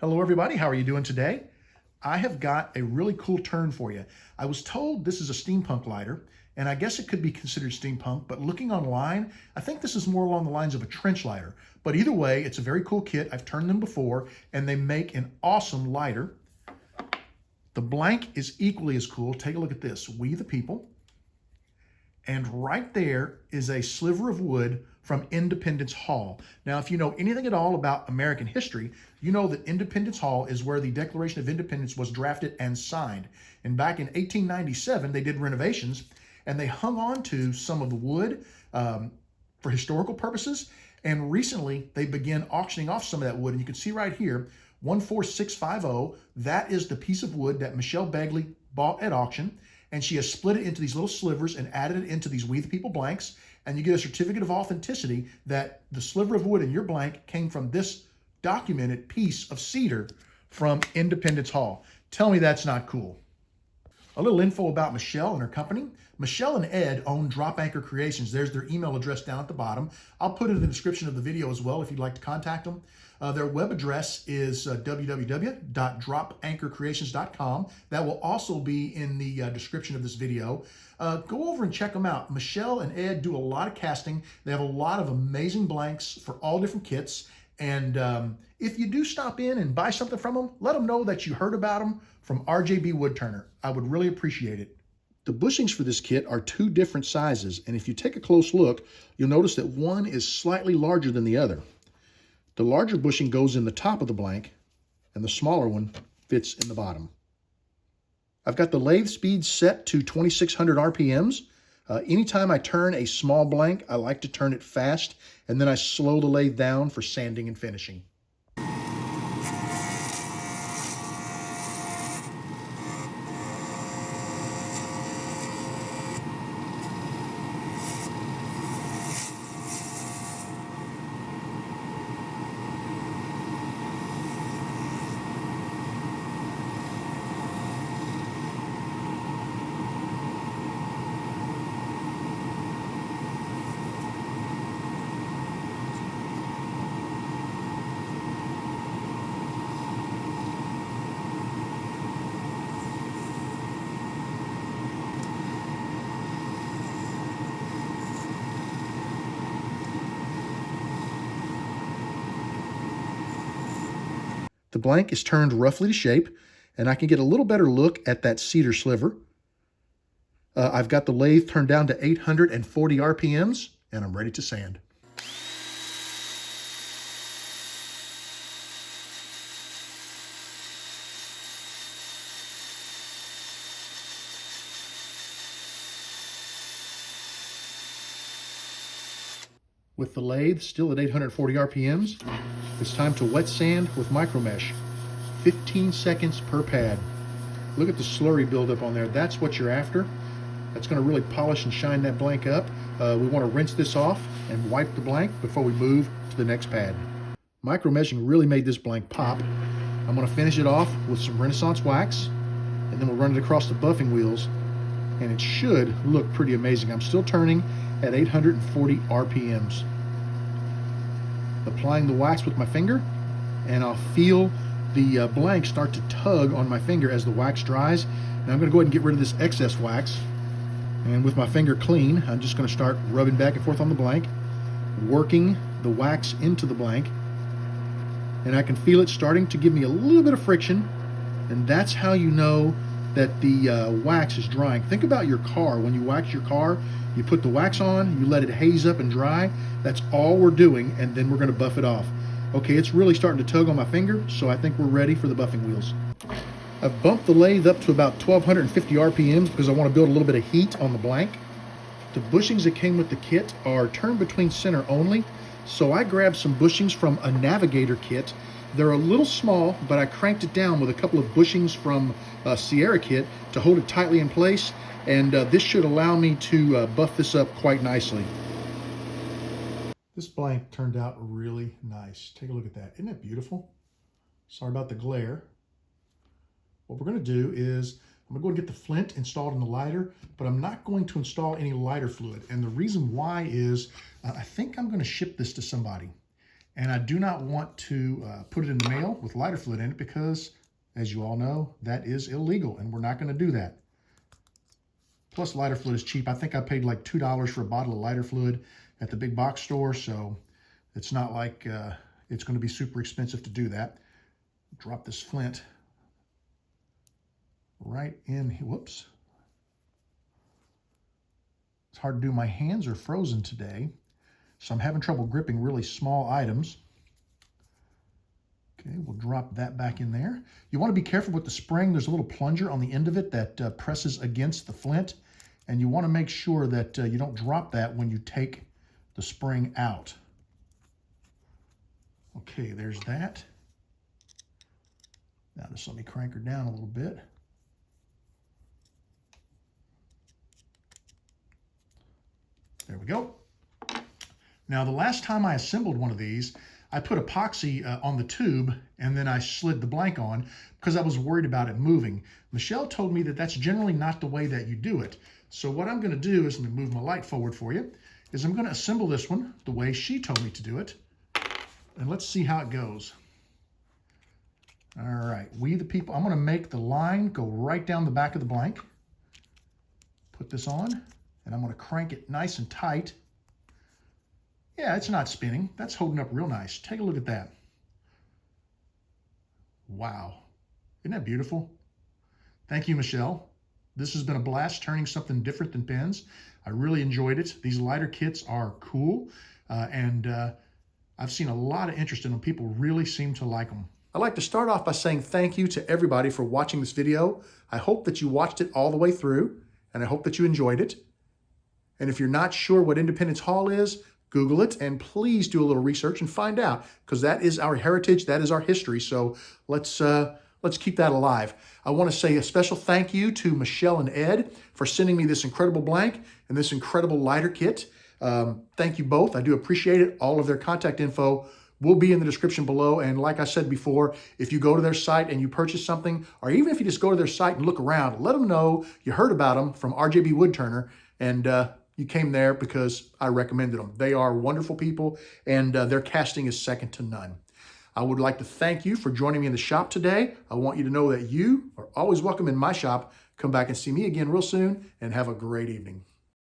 Hello everybody, how are you doing today? I have got a really cool turn for you. I was told this is a steampunk lighter, and I guess it could be considered steampunk, but looking online, I think this is more along the lines of a trench lighter. But either way, it's a very cool kit. I've turned them before, and they make an awesome lighter. The blank is equally as cool. Take a look at this, We the People. And right there is a sliver of wood from Independence Hall. Now, if you know anything at all about American history, you know that Independence Hall is where the Declaration of Independence was drafted and signed. And back in 1897, they did renovations, and they hung on to some of the wood for historical purposes. And recently, they began auctioning off some of that wood. And you can see right here, 14650, that is the piece of wood that Michelle Begley bought at auction. And she has split it into these little slivers and added it into these We the People blanks. And you get a certificate of authenticity that the sliver of wood in your blank came from this documented piece of cedar from Independence Hall. Tell me that's not cool. A little info about Michelle and her company. Michelle and Ed own Drop Anchor Creations. There's their email address down at the bottom. I'll put it in the description of the video as well if you'd like to contact them. Their web address is www.dropanchorcreations.com. That will also be in the description of this video. Go over and check them out. Michelle and Ed do a lot of casting. They have a lot of amazing blanks for all different kits. And if you do stop in and buy something from them, let them know that you heard about them from RJB Woodturner. I would really appreciate it. The bushings for this kit are two different sizes. And if you take a close look, you'll notice that one is slightly larger than the other. The larger bushing goes in the top of the blank, and the smaller one fits in the bottom. I've got the lathe speed set to 2600 RPMs. Anytime I turn a small blank, I like to turn it fast, and then I slow the lathe down for sanding and finishing. The blank is turned roughly to shape, and I can get a little better look at that cedar sliver. I've got the lathe turned down to 840 RPMs, and I'm ready to sand. With the lathe still at 840 RPMs, it's time to wet sand with micro mesh. 15 seconds per pad. Look at the slurry buildup on there. That's what you're after. That's going to really polish and shine that blank up. We want to rinse this off and wipe the blank before we move to the next pad. Micro meshing really made this blank pop. I'm going to finish it off with some Renaissance wax, and then we'll run it across the buffing wheels, and it should look pretty amazing. I'm still turning at 840 RPMs. Applying the wax with my finger, and I'll feel the blank start to tug on my finger as the wax dries. Now I'm going to go ahead and get rid of this excess wax, and with my finger clean, I'm just going to start rubbing back and forth on the blank, working the wax into the blank, and I can feel it starting to give me a little bit of friction, and that's how you know that the wax is drying. Think about your car. When you wax your car, you put the wax on, you let it haze up and dry. That's all we're doing, and then we're going to buff it off. Okay, it's really starting to tug on my finger, so I think we're ready for the buffing wheels. I've bumped the lathe up to about 1250 RPMs because I want to build a little bit of heat on the blank. The bushings that came with the kit are turn between center only, so I grabbed some bushings from a Navigator kit. They're a little small, but I cranked it down with a couple of bushings from a Sierra kit to hold it tightly in place, and this should allow me to buff this up quite nicely. This blank turned out really nice. Take a look at that. Isn't that beautiful? Sorry about the glare. What we're going to do is I'm going to go and get the flint installed in the lighter, but I'm not going to install any lighter fluid. And the reason why is I think I'm going to ship this to somebody. And I do not want to put it in the mail with lighter fluid in it because, as you all know, that is illegal, and we're not going to do that. Plus, lighter fluid is cheap. I think I paid like $2 for a bottle of lighter fluid at the big box store, so it's not like it's going to be super expensive to do that. Drop this flint right in. Whoops. It's hard to do. My hands are frozen today, so I'm having trouble gripping really small items. Okay, we'll drop that back in there. You want to be careful with the spring. There's a little plunger on the end of it that presses against the flint, and you want to make sure that you don't drop that when you take the spring out. Okay, there's that. Now just let me crank her down a little bit. There we go. Now, the last time I assembled one of these, I put epoxy on the tube and then I slid the blank on because I was worried about it moving. Michelle told me that that's generally not the way that you do it. So what I'm going to do is, let me move my light forward for you, is I'm going to assemble this one the way she told me to do it. And let's see how it goes. All right, we the people, I'm going to make the line go right down the back of the blank. Put this on, and I'm going to crank it nice and tight. Yeah, it's not spinning. That's holding up real nice. Take a look at that. Wow. Isn't that beautiful? Thank you, Michelle. This has been a blast turning something different than pens. I really enjoyed it. These lighter kits are cool, and I've seen a lot of interest in them. People really seem to like them. I'd like to start off by saying thank you to everybody for watching this video. I hope that you watched it all the way through, and I hope that you enjoyed it. And if you're not sure what Independence Hall is, Google it, and please do a little research and find out, because that is our heritage, that is our history. So let's keep that alive. I want to say a special thank you to Michelle and Ed for sending me this incredible blank and this incredible lighter kit. Thank you both. I do appreciate it. All of their contact info will be in the description below. And like I said before, if you go to their site and you purchase something, or even if you just go to their site and look around, let them know you heard about them from RJB Woodturner, and you came there because I recommended them. They are wonderful people, and their casting is second to none. I would like to thank you for joining me in the shop today. I want you to know that you are always welcome in my shop. Come back and see me again real soon, and have a great evening.